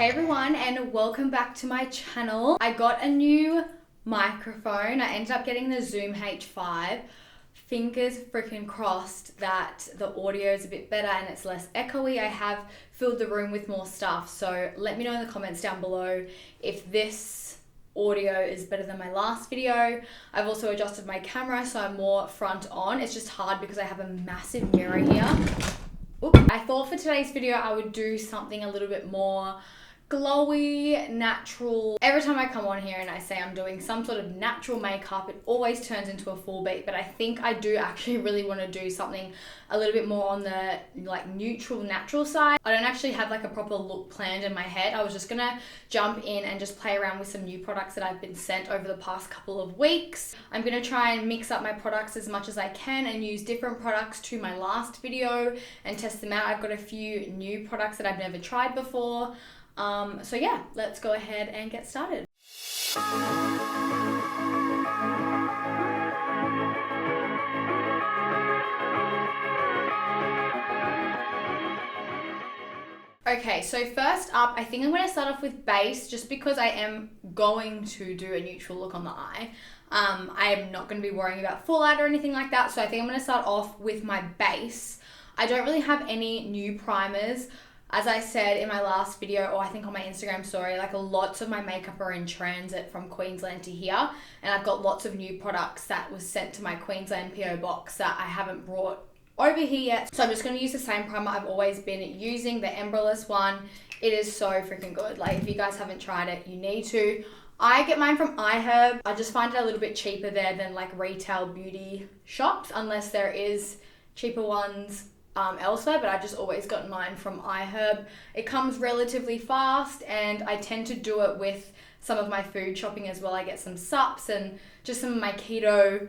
Hey everyone, and welcome back to my channel. I got a new microphone. I ended up getting the Zoom H5. Fingers freaking crossed that the audio is a bit better and it's less echoey. I have filled the room with more stuff, so let me know in the comments down below if this audio is better than my last video. I've also adjusted my camera so I'm more front on. It's just hard because I have a massive mirror here. Oops. I thought for today's video I would do something a little bit more glowy, natural. Every time I come on here and I say I'm doing some sort of natural makeup, it always turns into a full beat, but I think I do actually really want to do something a little bit more on the like neutral, natural side. I don't actually have like a proper look planned in my head. I was just gonna jump in and just play around with some new products that I've been sent over the past couple of weeks. I'm gonna try and mix up my products as much as I can and use different products to my last video and test them out. I've got a few new products that I've never tried before. So yeah, let's go ahead and get started. Okay, so first up, I think I'm going to start off with base just because I am going to do a neutral look on the eye. I am not going to be worrying about fallout or anything like that, so I think I'm going to start off with my base. I don't really have any new primers. As I said in my last video, or I think on my Instagram story, like lots of my makeup are in transit from Queensland to here. And I've got lots of new products that was sent to my Queensland PO box that I haven't brought over here yet. So I'm just going to use the same primer I've always been using, the Embrolysse one. It is so freaking good. Like if you guys haven't tried it, you need to. I get mine from iHerb. I just find it a little bit cheaper there than like retail beauty shops, unless there is cheaper ones elsewhere, but I've just always gotten mine from iHerb. It comes relatively fast and I tend to do it with some of my food shopping as well. I get some sups and just some of my keto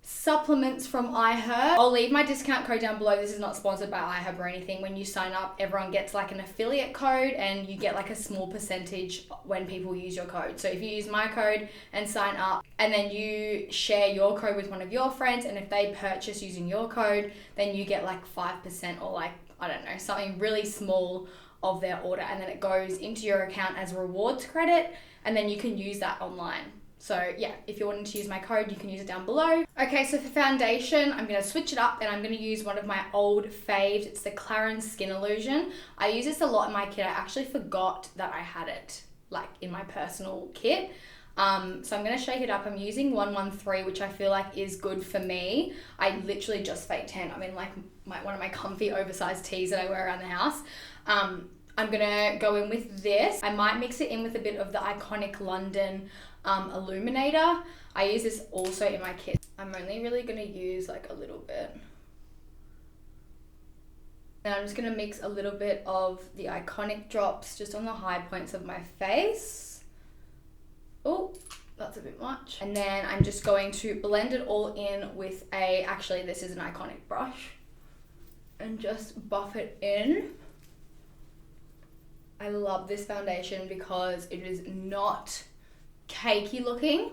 supplements from iHerb. I'll leave my discount code down below. This is not sponsored by iHerb or anything. When you sign up, everyone gets like an affiliate code and you get like a small percentage when people use your code. So if you use my code and sign up and then you share your code with one of your friends, and if they purchase using your code, then you get like 5% or like, I don't know, something really small of their order, and then it goes into your account as rewards credit, and then you can use that online. So yeah, if you're wanting to use my code, you can use it down below. Okay, so for foundation, I'm going to switch it up and I'm going to use one of my old faves. It's the Clarins Skin Illusion. I use this a lot in my kit. I actually forgot that I had it like in my personal kit. So I'm going to shake it up. I'm using 113, which I feel like is good for me. I literally just fake tan. I'm in like one of my comfy oversized tees that I wear around the house. I'm going to go in with this. I might mix it in with a bit of the iconic London Illuminator. I use this also in my kit. I'm only really going to use like a little bit. And I'm just going to mix a little bit of the iconic drops just on the high points of my face. Oh, that's a bit much. And then I'm just going to blend it all in with actually this is an iconic brush, and just buff it in. I love this foundation because it is not cakey looking,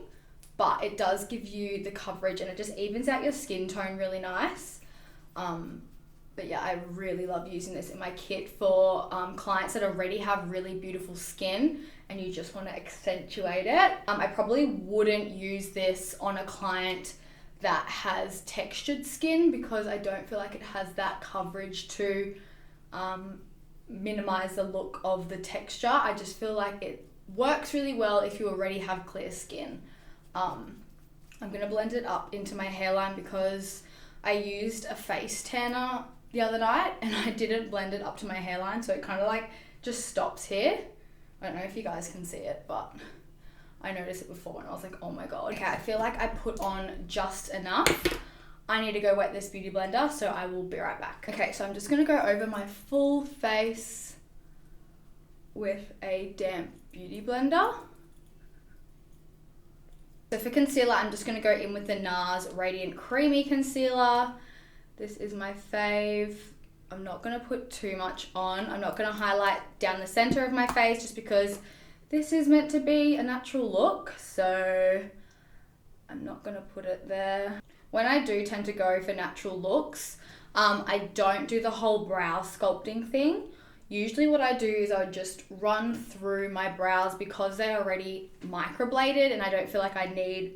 but it does give you the coverage and it just evens out your skin tone really nice. But yeah, I really love using this in my kit for clients that already have really beautiful skin and you just want to accentuate it. I probably wouldn't use this on a client that has textured skin because I don't feel like it has that coverage to minimize the look of the texture. I just feel like it works really well if you already have clear skin. I'm going to blend it up into my hairline because I used a face tanner the other night and I didn't blend it up to my hairline, so it kind of like just stops here. I don't know if you guys can see it, but I noticed it before and I was like, oh my god. Okay, I feel like I put on just enough. I need to go wet this beauty blender, so I will be right back. Okay, so I'm just going to go over my full face with a damp beauty blender. So for concealer, I'm just going to go in with the Nars Radiant Creamy Concealer. This is my fave. I'm not going to put too much on. I'm not going to highlight down the center of my face just because this is meant to be a natural look. So I'm not going to put it there. When I do tend to go for natural looks, I don't do the whole brow sculpting thing. Usually what I do is I would just run through my brows because they're already microbladed and I don't feel like I need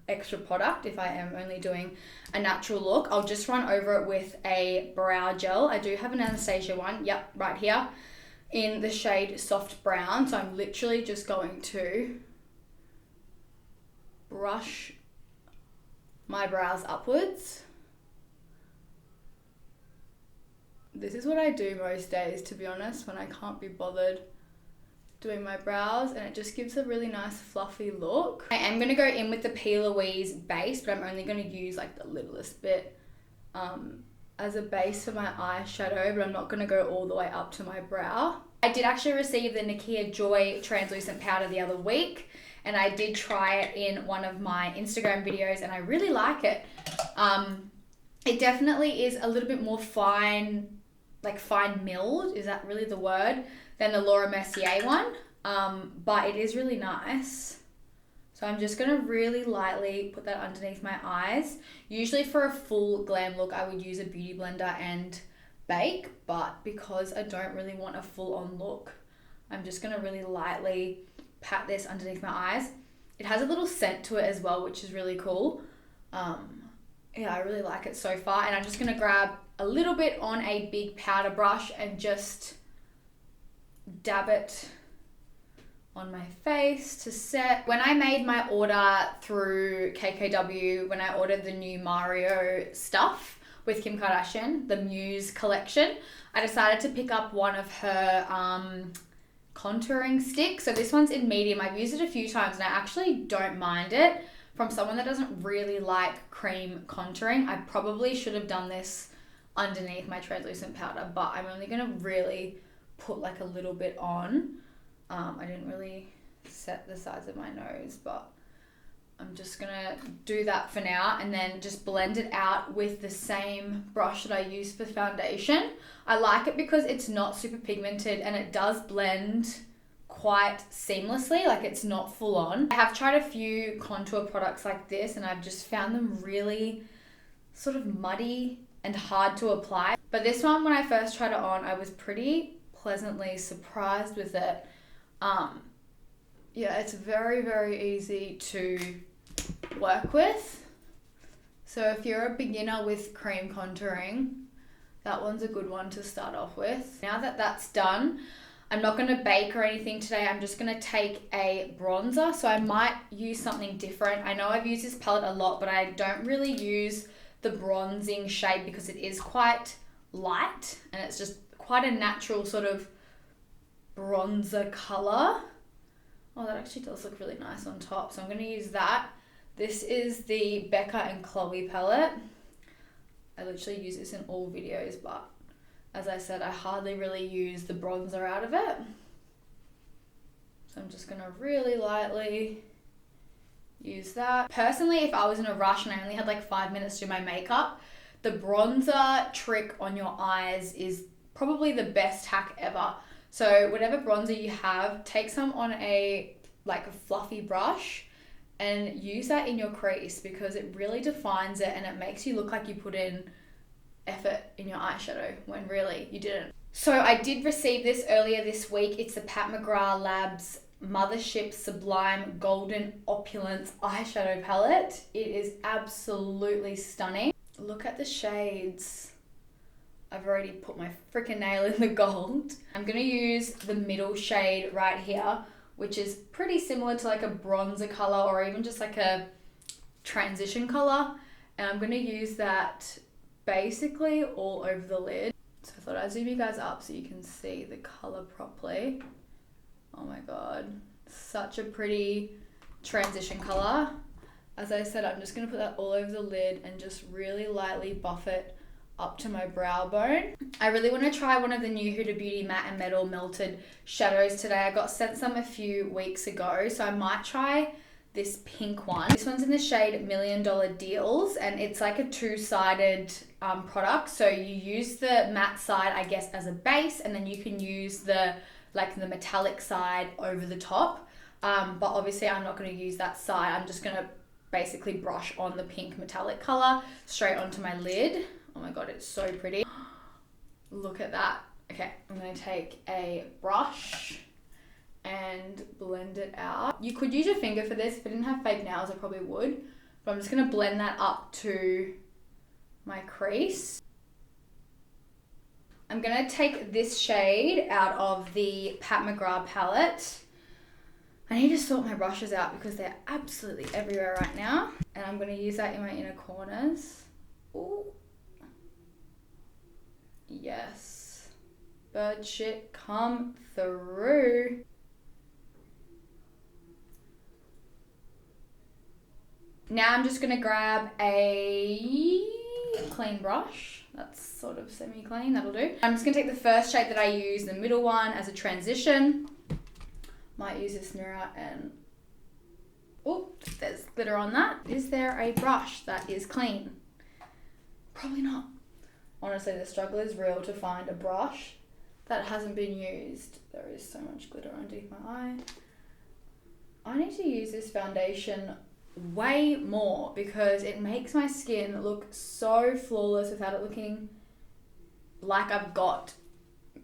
extra product if I am only doing a natural look. I'll just run over it with a brow gel. I do have an Anastasia one, yep, right here in the shade Soft Brown. So I'm literally just going to brush my brows upwards. This is what I do most days, to be honest, when I can't be bothered doing my brows, and it just gives a really nice fluffy look. I am going to go in with the P. Louise base, but I'm only going to use like the littlest bit as a base for my eyeshadow, but I'm not going to go all the way up to my brow. I did actually receive the Nikkia Joy translucent powder the other week, and I did try it in one of my Instagram videos and I really like it. It definitely is a little bit more fine, like fine milled, is that really the word, than the Laura Mercier one, but it is really nice. So I'm just gonna really lightly put that underneath my eyes. Usually for a full glam look, I would use a beauty blender and bake, but because I don't really want a full on look, I'm just gonna really lightly pat this underneath my eyes. It has a little scent to it as well, which is really cool. Yeah, I really like it so far. And I'm just gonna grab a little bit on a big powder brush and just dab it on my face to set. When I made my order through KKW, when I ordered the new Mario stuff with Kim Kardashian, the Muse collection, I decided to pick up one of her contouring sticks. So this one's in medium. I've used it a few times and I actually don't mind it. From someone that doesn't really like cream contouring, I probably should have done this underneath my translucent powder, but I'm only gonna really put like a little bit on. I didn't really set the size of my nose, but I'm just gonna do that for now and then just blend it out with the same brush that I use for foundation. I like it because it's not super pigmented and it does blend quite seamlessly, like it's not full on. I have tried a few contour products like this and I've just found them really sort of muddy and hard to apply. But this one, when I first tried it on, I was pretty pleasantly surprised with it. Yeah, it's very, very easy to work with. So if you're a beginner with cream contouring, that one's a good one to start off with. Now that that's done, I'm not going to bake or anything today. I'm just going to take a bronzer. So I might use something different. I know I've used this palette a lot, but I don't really use the bronzing shade because it is quite light and it's just quite a natural sort of bronzer color. Oh, that actually does look really nice on top. So I'm going to use that. This is the Becca and Khloe palette. I literally use this in all videos, but as I said, I hardly really use the bronzer out of it. So I'm just going to really lightly use that. Personally, if I was in a rush and I only had like 5 minutes to do my makeup, the bronzer trick on your eyes is probably the best hack ever. So whatever bronzer you have, take some on a like a fluffy brush and use that in your crease because it really defines it and it makes you look like you put in effort in your eyeshadow when really you didn't. So I did receive this earlier this week. It's the Pat McGrath Labs Mothership Sublime Golden Opulence eyeshadow palette. It is absolutely stunning. Look at the shades. I've already put my freaking nail in the gold. I'm gonna use the middle shade right here, which is pretty similar to like a bronzer color or even just like a transition color. And I'm gonna use that basically all over the lid. So I thought I'd zoom you guys up so you can see the color properly. Oh my God, such a pretty transition color. As I said, I'm just gonna put that all over the lid and just really lightly buff it up to my brow bone. I really want to try one of the new Huda Beauty Matte and Metal Melted Shadows today. I got sent some a few weeks ago, so I might try this pink one. This one's in the shade $1 Million Deals, and it's like a two-sided product. So you use the matte side, I guess, as a base, and then you can use the metallic side over the top. But obviously I'm not going to use that side. I'm just going to basically brush on the pink metallic color straight onto my lid. Oh my God, it's so pretty. Look at that. Okay, I'm going to take a brush and blend it out. You could use your finger for this. If I didn't have fake nails, I probably would. But I'm just going to blend that up to my crease. I'm going to take this shade out of the Pat McGrath palette. I need to sort my brushes out because they're absolutely everywhere right now. And I'm going to use that in my inner corners. Ooh. Yes. Bird shit, come through. Now I'm just going to grab a clean brush. That's sort of semi-clean, that'll do. I'm just going to take the first shade that I use, the middle one, as a transition. Might use this mirror and... oh, there's glitter on that. Is there a brush that is clean? Probably not. Honestly, the struggle is real to find a brush that hasn't been used. There is so much glitter underneath my eye. I need to use this foundation way more because it makes my skin look so flawless without it looking like I've got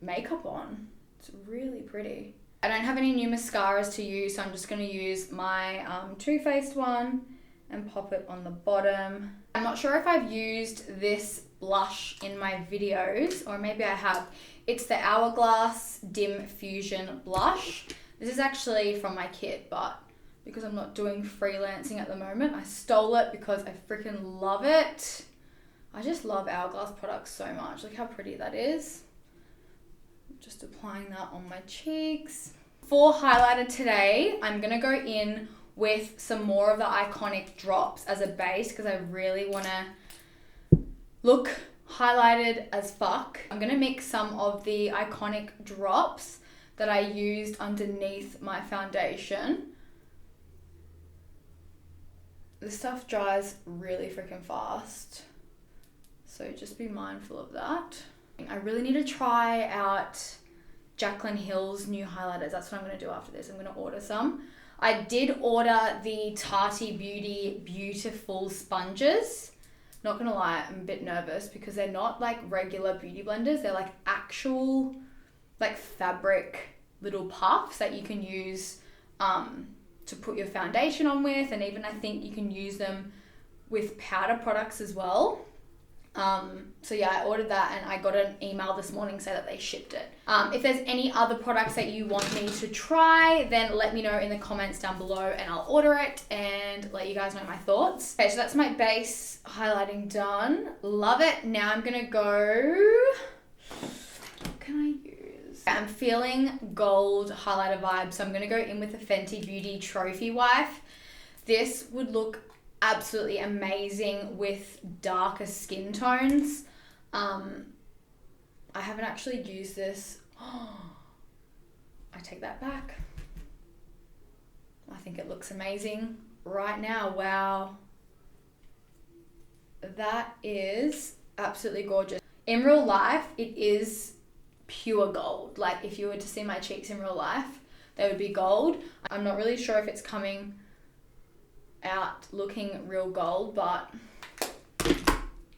makeup on. It's really pretty. I don't have any new mascaras to use, so I'm just going to use my Too Faced one and pop it on the bottom. I'm not sure if I've used this blush in my videos, or maybe I have. It's the Hourglass Dim Fusion Blush. This is actually from my kit, but because I'm not doing freelancing at the moment, I stole it because I freaking love it. I just love Hourglass products so much. Look how pretty that is. Just applying that on my cheeks. For highlighter today, I'm going to go in with some more of the Iconic drops as a base because I really want to look highlighted as fuck. I'm going to mix some of the Iconic drops that I used underneath my foundation. This stuff dries really freaking fast, so just be mindful of that. I really need to try out Jaclyn Hill's new highlighters. That's what I'm going to do after this. I'm going to order some. I did order the Tati Beauty Beautiful sponges. Not going to lie, I'm a bit nervous because they're not like regular beauty blenders. They're like actual like fabric little puffs that you can use to put your foundation on with, and even I think you can use them with powder products as well. So yeah, I ordered that and I got an email this morning saying that they shipped it. If there's any other products that you want me to try, then let me know in the comments down below and I'll order it and let you guys know my thoughts. Okay, so that's my base highlighting done. Love it. Now I'm gonna go, what can I use? I'm feeling gold highlighter vibes, so I'm gonna go in with the Fenty Beauty Trophy Wife. This would look absolutely amazing with darker skin tones. I haven't actually used this. I take that back. I think it looks amazing right now. Wow. That is absolutely gorgeous. In real life, it is pure gold. Like if you were to see my cheeks in real life, they would be gold. I'm not really sure if it's coming out looking real gold, but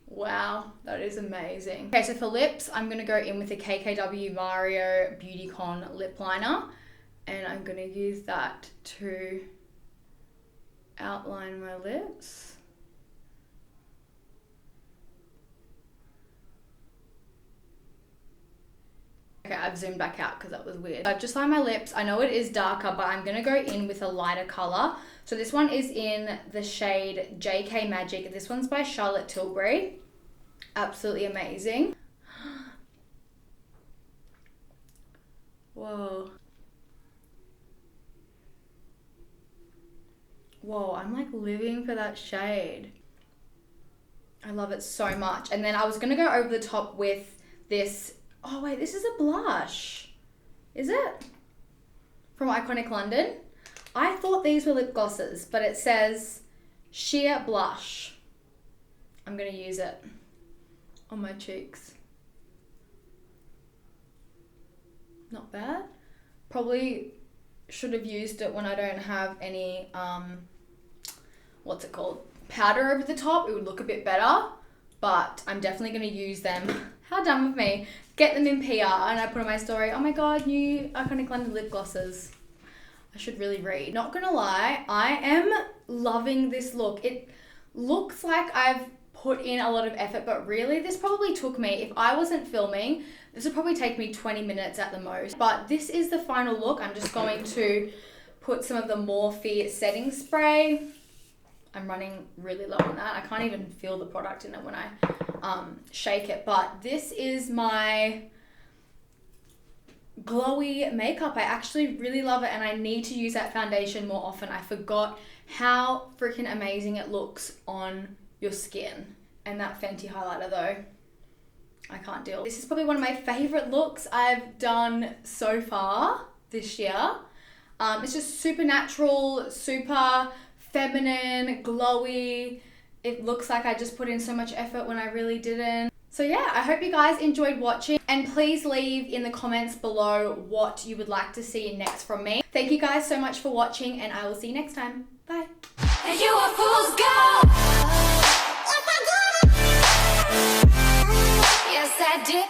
wow, that is amazing. Okay, so for lips, I'm gonna go in with the KKW Mario Beautycon lip liner, and I'm gonna use that to outline my lips. Okay, I've zoomed back out because that was weird. I've just lined my lips. I know it is darker, but I'm gonna go in with a lighter color. So this one is in the shade JK Magic. This one's by Charlotte Tilbury. Absolutely amazing. Whoa. Whoa, I'm like living for that shade. I love it so much. And then I was gonna go over the top with this. Oh wait, this is a blush. Is it? From Iconic London. I thought these were lip glosses, but it says Sheer Blush. I'm gonna use it on my cheeks. Not bad. Probably should have used it when I don't have any, what's it called? Powder over the top. It would look a bit better. but I'm definitely going to use them. How dumb of me. Get them in PR, and I put on my story, oh my god, new Iconic London lip glosses. I should really read. Not gonna lie, I am loving this look. It looks like I've put in a lot of effort, but really this probably took me, if I wasn't filming, this would probably take me 20 minutes at the most. But this is the final look. I'm just going to put some of the Morphe setting spray. I'm running really low on that. I can't even feel the product in it when I shake it. But this is my glowy makeup. I actually really love it, and I need to use that foundation more often. I forgot how freaking amazing it looks on your skin. And that Fenty highlighter though, I can't deal. This is probably one of my favorite looks I've done so far this year. It's just super natural, super feminine, glowy. It looks like I just put in so much effort when I really didn't. So yeah, I hope you guys enjoyed watching, and please leave in the comments below what you would like to see next from me. Thank you guys so much for watching, and I will see you next time. Bye. And you a fool's gold. Yes, I did.